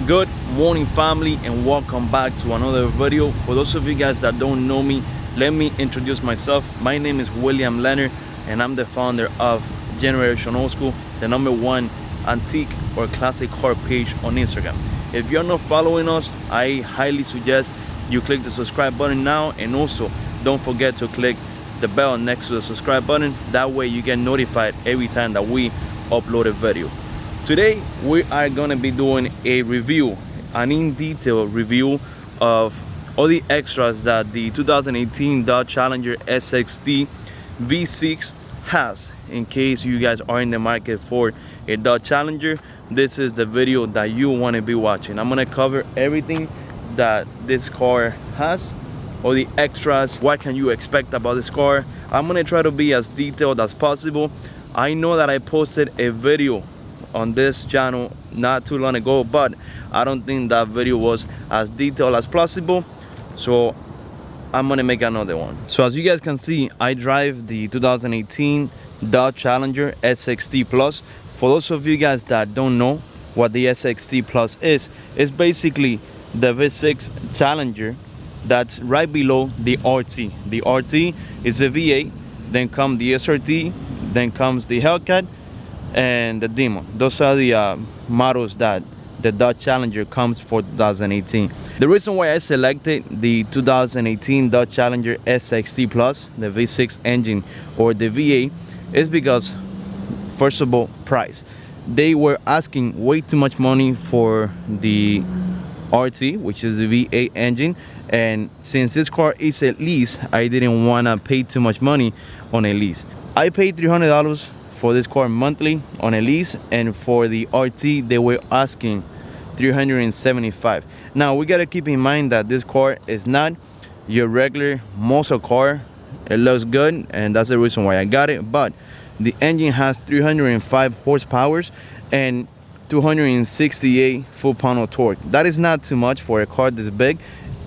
Good morning, family, and welcome back to another video. For those of you guys that don't know me, let me introduce myself. My name is William Leonard, and I'm the founder of Generation Oldschool, the #1 antique or classic car page on Instagram. If you're not following us, I highly suggest you click the subscribe button now, and also don't forget to click the bell next to the subscribe button. That way you get notified every time that we upload a video. Today we are going to be doing a review, an in-detail review of all the extras that the 2018 Dodge Challenger SXT V6 has. In case you guys are in the market for a Dodge Challenger, this is the video that you want to be watching. I'm going to cover everything that this car has, all the extras, what can you expect about this car. I'm going to try to be as detailed as possible. I know that I posted a video on this channel not too long ago, but I don't think that video was as detailed as possible, so I'm gonna make another one. So as you guys can see, I drive the 2018 Dodge Challenger SXT Plus. For those of you guys that don't know what the SXT Plus is, it's basically the V6 Challenger that's right below the RT. The RT is a V8, then comes the SRT, then comes the Hellcat, and the Demon. Those are the models that the Dodge Challenger comes for 2018. The reason why I selected the 2018 Dodge Challenger SXT Plus, the V6 engine or the V8, is because, first of all, price. They were asking way too much money for the RT, which is the V8 engine, and since this car is a lease, I didn't want to pay too much money on a lease. I paid $300 for this car monthly on a lease, and for the RT they were asking $375. Now we got to keep in mind that this car is not your regular muscle car. It looks good, and that's the reason why I got it, but the engine has 305 horsepower and 268 foot-pound of torque. That is not too much for a car this big.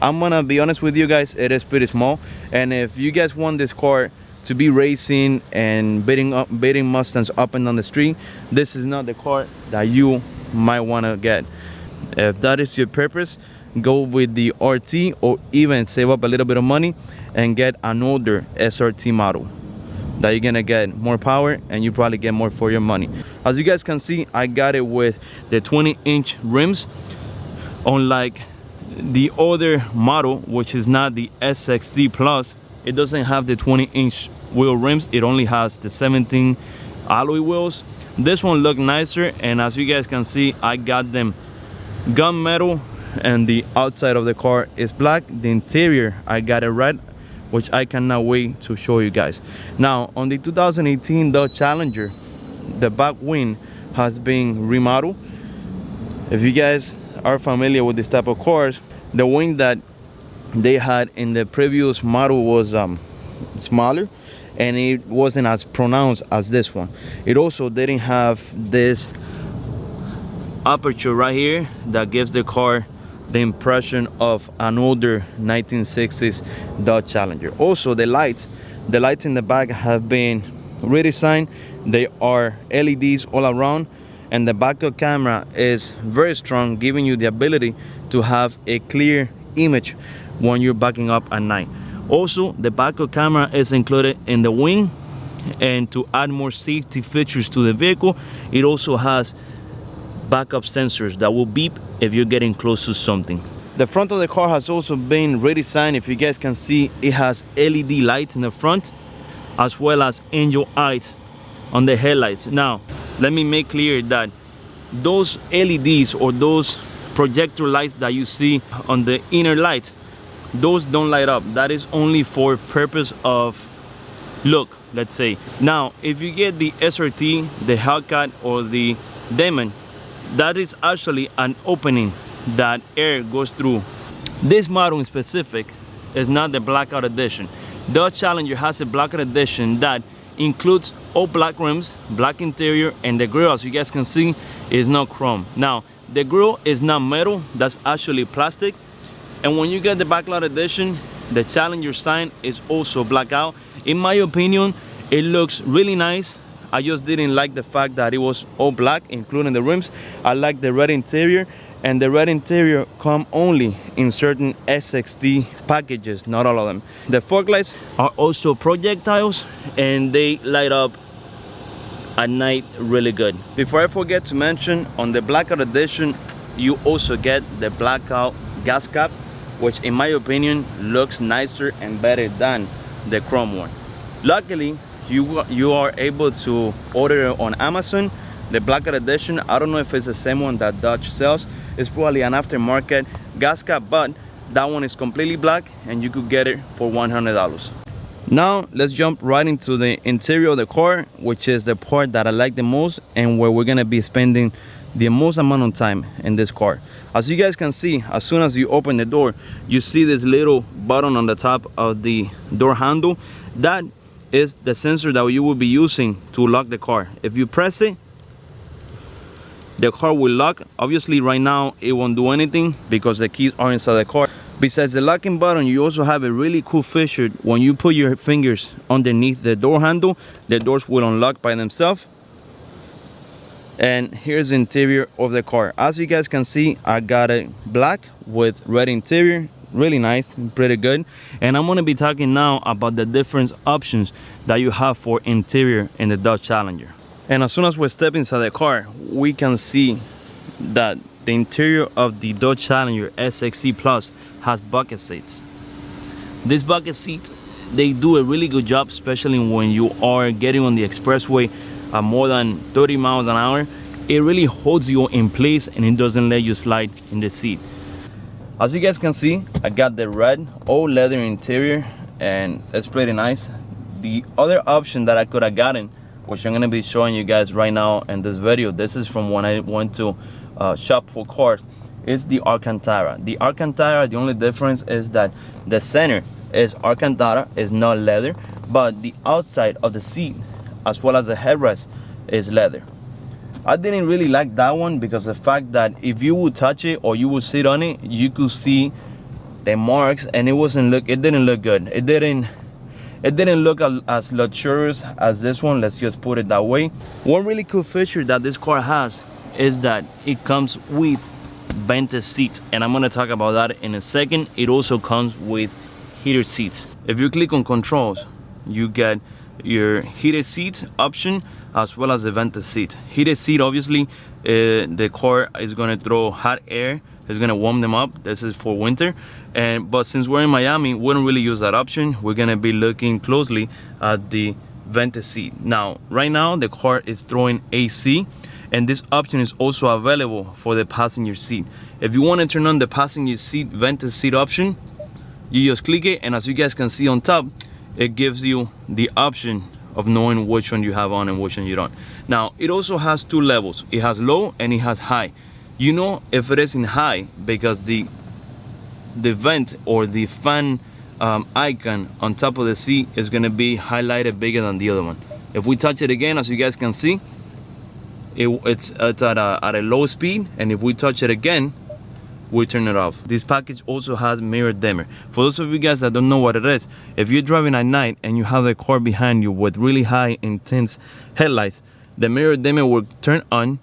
I'm gonna be honest with you guys, it is pretty small, and if you guys want this car to be racing and beating Mustangs up and down the street, this is not the car that you might want to get. If that is your purpose, go with the RT, or even save up a little bit of money and get an older SRT model that you're gonna get more power and you probably get more for your money. As you guys can see, I got it with the 20-inch rims, unlike the other model, which is not the SXT Plus. It doesn't have the 20-inch wheel rims, it only has the 17 alloy wheels. This one look nicer, and as you guys can see, I got them gunmetal, and the outside of the car is black. The interior, I got it red, which I cannot wait to show you guys. Now on the 2018 Dodge Challenger, the back wing has been remodeled. If you guys are familiar with this type of cars, the wing that they had in the previous model was smaller, and it wasn't as pronounced as this one. It also didn't have this aperture right here that gives the car the impression of an older 1960s Dodge Challenger. Also the lights in the back have been redesigned. They are LEDs all around, and the backup camera is very strong, giving you the ability to have a clear image when you're backing up at night. Also, the backup camera is included in the wing, and to add more safety features to the vehicle, it also has backup sensors that will beep if you're getting close to something. The front of the car has also been redesigned. If you guys can see, it has LED lights in the front, as well as angel eyes on the headlights. Now let me make clear that those LEDs, or those projector lights that you see on the inner light, those don't light up. That is only for purpose of look, let's say. Now if you get the SRT, the Hellcat, or the Demon, that is actually an opening that air goes through. This model in specific is not the blackout edition. Dodge Challenger has a blackout edition that includes all black rims, black interior, and the grille, as you guys can see, is not chrome. Now the grille is not metal, that's actually plastic. And when you get the blackout edition, the Challenger sign is also blackout. In my opinion, it looks really nice. I just didn't like the fact that it was all black, including the rims. I like the red interior, And the red interior come only in certain SXT packages, not all of them. The fog lights are also projectiles and they light up at night really good. Before I forget to mention, on the blackout edition you also get the blackout gas cap, which in my opinion looks nicer and better than the chrome one. Luckily you are able to order it on Amazon, the blackout edition. I don't know if it's the same one that Dodge sells. It's probably an aftermarket gas cap, but that one is completely black and you could get it for $100. Now let's jump right into the interior of the car, which is the part that I like the most and where we're gonna be spending the most amount of time in this car. As you guys can see, as soon as you open the door, you see this little button on the top of the door handle. That is the sensor that you will be using to lock the car. If you press it, the car will lock. Obviously right now it won't do anything because the keys are inside the car. Besides the locking button, you also have a really cool feature. When you put your fingers underneath the door handle, the doors will unlock by themselves. And here's the interior of the car. As you guys can see, I got it black with red interior. Really nice and pretty good. And I'm going to be talking now about the different options that you have for interior in the Dodge Challenger. And as soon as we step inside the car, we can see that the interior of the Dodge Challenger SXT Plus has bucket seats. These bucket seats, they do a really good job, especially when you are getting on the expressway at more than 30 miles an hour. It really holds you in place and it doesn't let you slide in the seat. As you guys can see, I got the red all leather interior and it's pretty nice. The other option that I could have gotten, which I'm gonna be showing you guys right now in this video, this is from when I went to shop for cars, is the Alcantara. The Alcantara, the only difference is that the center is Alcantara, is not leather, but the outside of the seat as well as the headrest is leather. I didn't really like that one because of the fact that if you would touch it or you would sit on it, you could see the marks and it didn't look good. It didn't look as luxurious as this one, let's just put it that way. One really cool feature that this car has is that it comes with vented seats, and I'm going to talk about that in a second. It also comes with heated seats. If you click on controls, you get your heated seat option as well as the vented seat. Heated seat, obviously the car is going to throw hot air, it's going to warm them up. This is for winter, but since we're in Miami, we don't really use that option. We're going to be looking closely at the vented seat. Now right now the car is throwing AC, and this option is also available for the passenger seat. If you want to turn on the passenger seat vented seat option, you just click it, and as you guys can see on top, it gives you the option of knowing which one you have on and which one you don't. Now it also has two levels. It has low and it has high. You know if it is in high because the vent or the fan icon on top of the seat is going to be highlighted bigger than the other one. If we touch it again, as you guys can see, it's at a low speed, and if we touch it again, we turn it off. This package also has mirror dimmer. For those of you guys that don't know what it is, if you're driving at night and you have the car behind you with really high intense headlights, the mirror dimmer will turn on,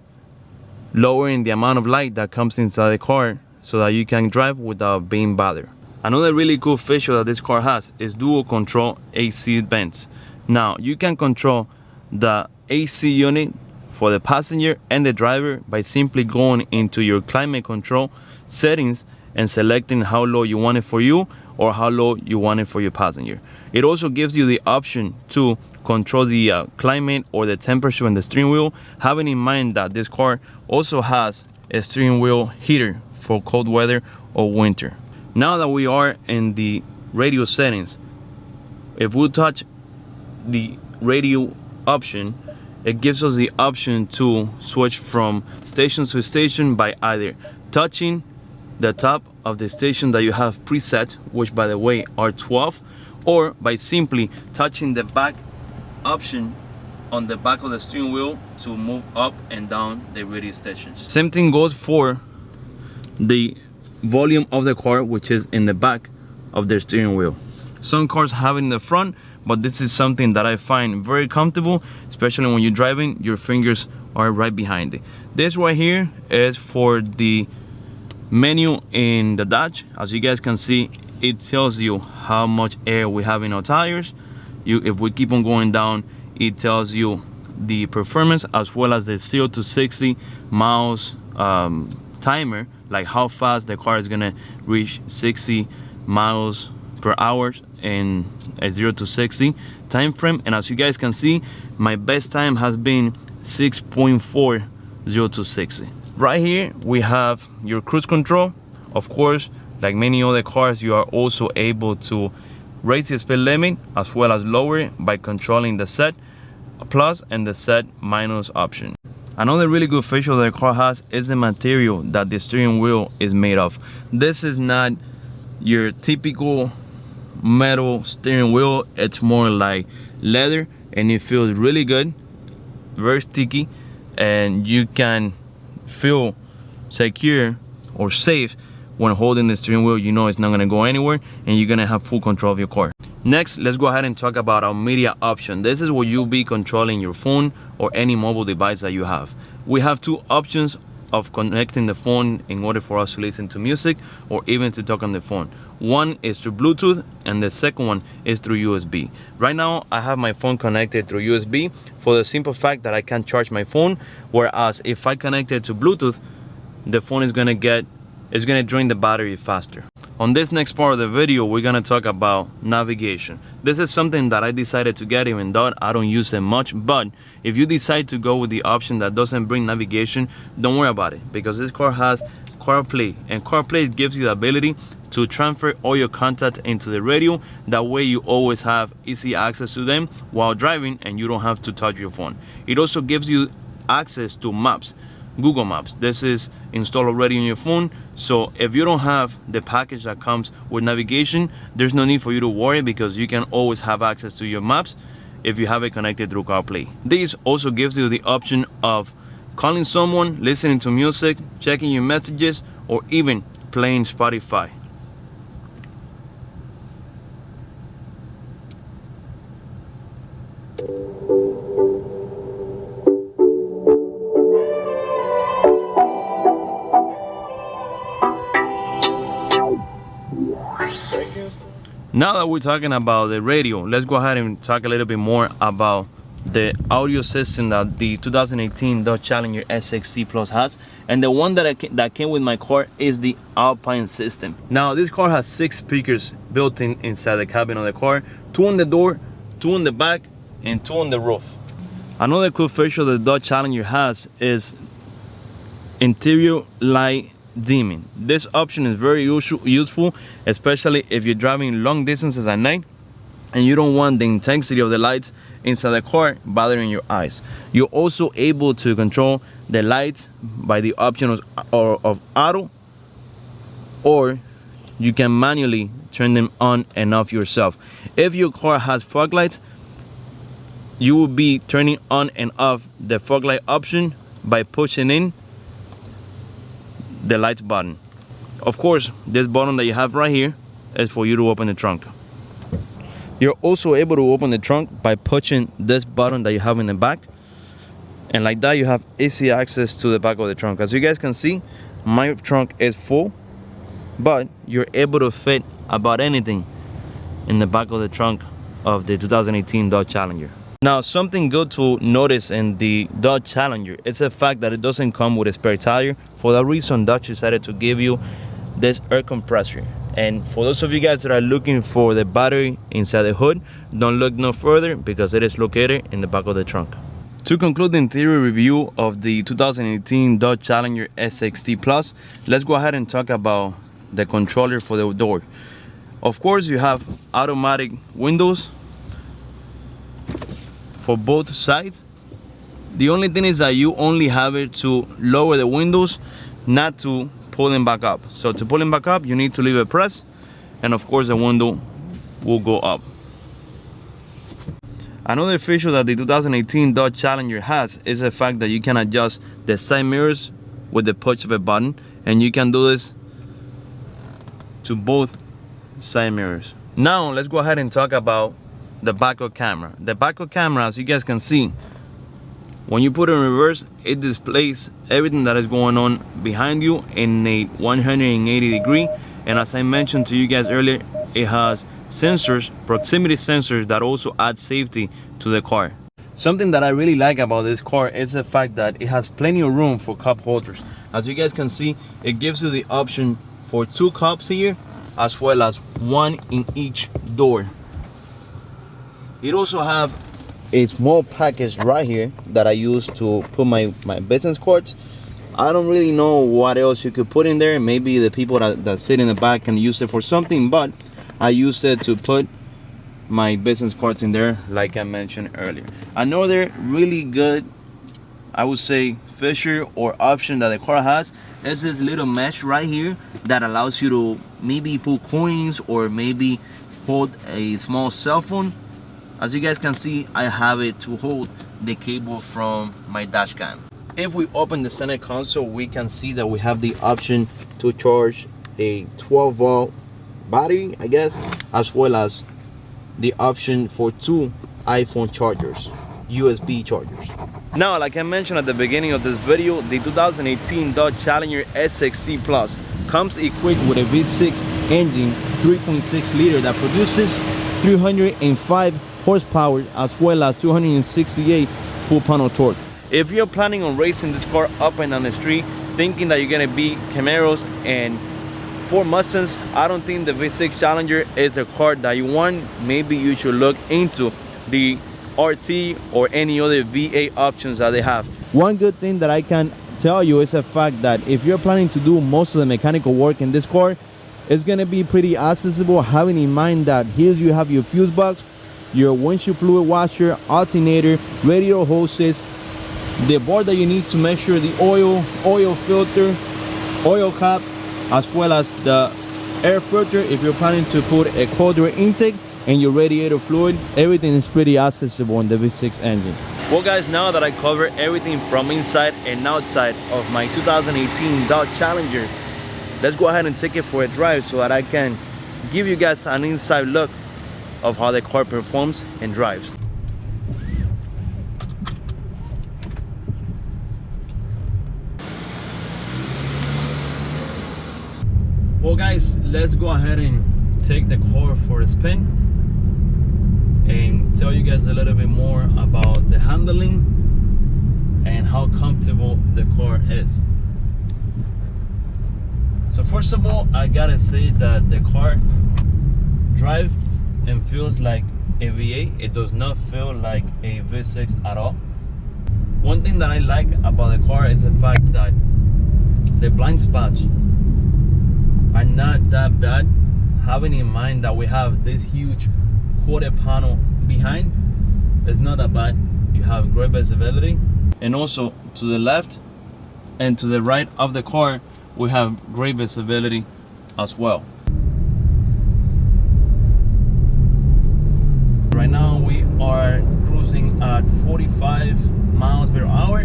lowering the amount of light that comes inside the car so that you can drive without being bothered. Another really cool feature that this car has is dual control AC vents. Now you can control the AC unit for the passenger and the driver by simply going into your climate control settings and selecting how low you want it for you or how low you want it for your passenger. It also gives you the option to control the climate or the temperature on the steering wheel, having in mind that this car also has a steering wheel heater for cold weather or winter. Now that we are in the radio settings, if we touch the radio option, it gives us the option to switch from station to station by either touching the top of the station that you have preset, which by the way are 12, or by simply touching the back option on the back of the steering wheel to move up and down the radio stations. Same thing goes for the volume of the car, which is in the back of their steering wheel. Some cars have it in the front, but this is something that I find very comfortable, especially when you're driving, your fingers are right behind it. This right here is for the menu in the dash. As you guys can see, it tells you how much air we have in our tires. If we keep on going down, it tells you the performance as well as the 0 to 60 miles timer, like how fast the car is gonna reach 60 miles per hour in a 0 to 60 time frame. And as you guys can see, my best time has been 6.4 0 to 60. Right here we have your cruise control. Of course, like many other cars, you are also able to raise the speed limit as well as lower it by controlling the set plus and the set minus option. Another really good feature that the car has is the material that the steering wheel is made of. This is not your typical metal steering wheel. It's more like leather, and it feels really good, very sticky, and you can feel secure or safe when holding the steering wheel. You know it's not gonna go anywhere, and you're gonna have full control of your car. Next, let's go ahead and talk about our media option. This is where you'll be controlling your phone or any mobile device that you have. We have two options of connecting the phone in order for us to listen to music or even to talk on the phone. One is through Bluetooth and the second one is through USB. Right now I have my phone connected through USB for the simple fact that I can charge my phone, whereas if I connect it to Bluetooth, the phone is gonna drain the battery faster. On this next part of the video, we're gonna talk about navigation. This is something that I decided to get, even though I don't use it much. But if you decide to go with the option that doesn't bring navigation, don't worry about it, because this car has CarPlay, and CarPlay gives you the ability to transfer all your contacts into the radio. That way you always have easy access to them while driving, and you don't have to touch your phone. It also gives you access to maps, Google Maps. This is installed already on your phone, so if you don't have the package that comes with navigation, there's no need for you to worry, because you can always have access to your maps if you have it connected through CarPlay. This also gives you the option of calling someone, listening to music, checking your messages, or even playing Spotify. Now that we're talking about the radio, let's go ahead and talk a little bit more about the audio system that the 2018 Dodge Challenger SXT Plus has. And the one that came with my car is the Alpine system. Now this car has 6 speakers built inside the cabin of the car, 2 on the door, 2 on the back, and 2 on the roof. Another cool feature that the Dodge Challenger has is interior light dimming. This option is very useful, especially if you're driving long distances at night and you don't want the intensity of the lights inside the car bothering your eyes. You're also able to control the lights by the option of auto, or you can manually turn them on and off yourself. If your car has fog lights, you will be turning on and off the fog light option by pushing in the lights button. Of course, this button that you have right here is for you to open the trunk. You're also able to open the trunk by pushing this button that you have in the back, and like that you have easy access to the back of the trunk. As you guys can see, my trunk is full, but you're able to fit about anything in the back of the trunk of the 2018 Dodge Challenger. Now, something good to notice in the Dodge Challenger is the fact that it doesn't come with a spare tire. For that reason, Dodge decided to give you this air compressor. And for those of you guys that are looking for the battery inside the hood, don't look no further, because it is located in the back of the trunk. To conclude the interior review of the 2018 Dodge Challenger SXT Plus, let's go ahead and talk about the controller for the door. Of course, you have automatic windows for both sides. The only thing is that you only have it to lower the windows, not to pull them back up. So to pull them back up, you need to leave it pressed, and of course the window will go up. Another feature that the 2018 Dodge Challenger has is the fact that you can adjust the side mirrors with the push of a button, and you can do this to both side mirrors. Now let's go ahead and talk about the backup camera. The backup camera, as you guys can see, When you put it in reverse, it displays everything that is going on behind you in a 180 degree. And as I mentioned to you guys earlier, it has sensors, proximity sensors, that also add safety to the car. Something that I really like about this car is the fact that it has plenty of room for cup holders. As you guys can see, it gives you the option for 2 cups here, as well as 1 in each door. It also have a small package right here that I use to put my business cards. I don't really know what else you could put in there. Maybe the people that sit in the back can use it for something, but I used it to put my business cards in there, like I mentioned earlier. Another really good, I would say, feature or option that the car has is this little mesh right here that allows you to maybe put coins or maybe hold a small cell phone. As you guys can see, I have it to hold the cable from my dash cam. If we open the center console, we can see that we have the option to charge a 12-volt battery, I guess, as well as the option for 2 iPhone chargers, USB chargers. Now, like I mentioned at the beginning of this video, the 2018 Dodge Challenger SXT Plus comes equipped with a V6 engine, 3.6 liter, that produces 305 horsepower as well as 268 foot-pound of torque. If you're planning on racing this car up and down the street, thinking that you're gonna beat Camaros and Ford Mustangs, I don't think the V6 Challenger is a car that you want. Maybe you should look into the RT or any other V8 options that they have. One good thing that I can tell you is the fact that if you're planning to do most of the mechanical work in this car, it's gonna be pretty accessible, having in mind that here you have your fuse box, your windshield fluid washer, alternator, radiator hoses, the board that you need to measure the oil filter, oil cap, as well as the air filter if you're planning to put a cold air intake, and your radiator fluid. Everything is pretty accessible in the V6 engine. Well guys, now that I covered everything from inside and outside of my 2018 Dodge Challenger, let's go ahead and take it for a drive so that I can give you guys an inside look of how the car performs and drives. Well guys, let's go ahead and take the car for a spin and tell you guys a little bit more about the handling and how comfortable the car is. So first of all, I gotta say that the car drives and feels like a V8. It does not feel like a V6 at all. One thing that I like about the car is the fact that the blind spots are not that bad, having in mind that we have this huge quarter panel behind. It's not that bad. You have great visibility, and also to the left and to the right of the car we have great visibility as well. Right now we are cruising at 45 miles per hour.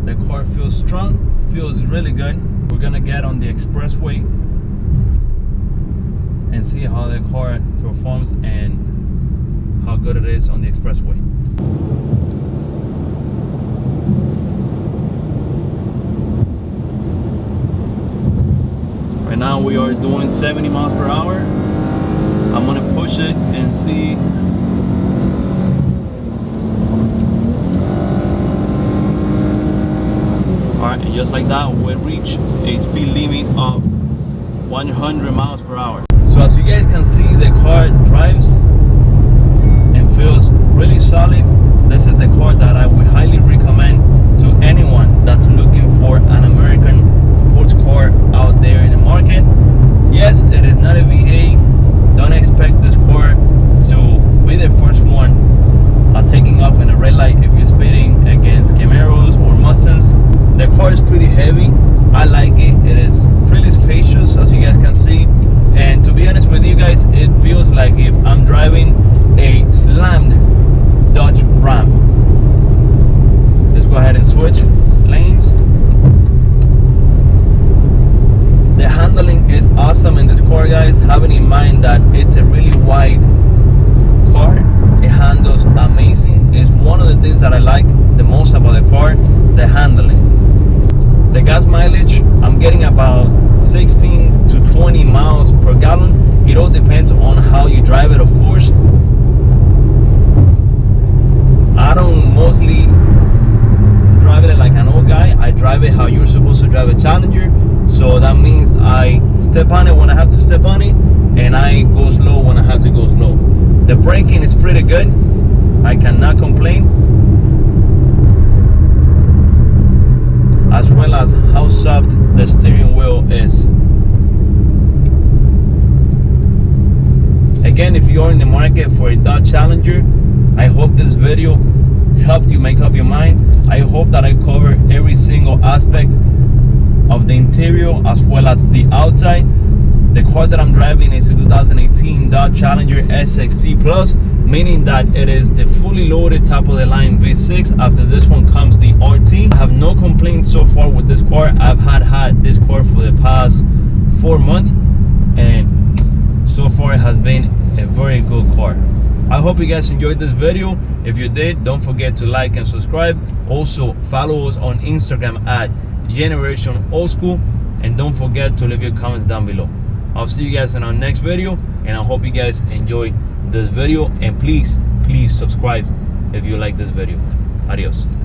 The car feels strong, feels really good. We're gonna get on the expressway and see how the car performs and how good it is on the expressway. Right now we are doing 70 miles per hour. I'm gonna push it and see. Alright, and just like that, we reach a speed limit of 100 miles per hour. So as you guys can see, the car drives and feels really solid. This is a car that I would highly recommend to anyone that's looking for an American sports car out there in the market. Yes, it is not a V8. Don't expect this car to be the first one taking off in a red light if you're speeding against Camaros or Mustangs. The car is pretty heavy. I like it. It is pretty spacious, as you guys can see. And to be honest with you guys, it feels like if I'm driving a slammed Dodge Ram. Let's go ahead and switch lanes. The handling is awesome in this car, guys, having in mind that it's a really wide car. It handles amazing. It's one of the things that I like the most about the car, the handling. The gas mileage, I'm getting about 16 to 20 miles per gallon. It all depends on how you drive it, of course. I don't mostly drive it like an old guy. I drive it how you're supposed to drive a Challenger. So that means I step on it when I have to step on it, and I go slow when I have to go slow. The braking is pretty good. I cannot complain. As well as how soft the steering wheel is. Again, if you're in the market for a Dodge Challenger, I hope this video helped you make up your mind. I hope that I cover every single aspect of the interior as well as the outside. The car that I'm driving is a 2018 Dodge Challenger SXT Plus, meaning that it is the fully loaded top of the line V6. After this one comes the RT. I have no complaints so far with this car. I've had this car for the past 4 months, and so far it has been a very good car. I hope you guys enjoyed this video. If you did, don't forget to like and subscribe. Also follow us on Instagram at Generation Oldschool, and don't forget to leave your comments down below. I'll see you guys in our next video, and I hope you guys enjoy this video, and please subscribe if you like this video. Adios.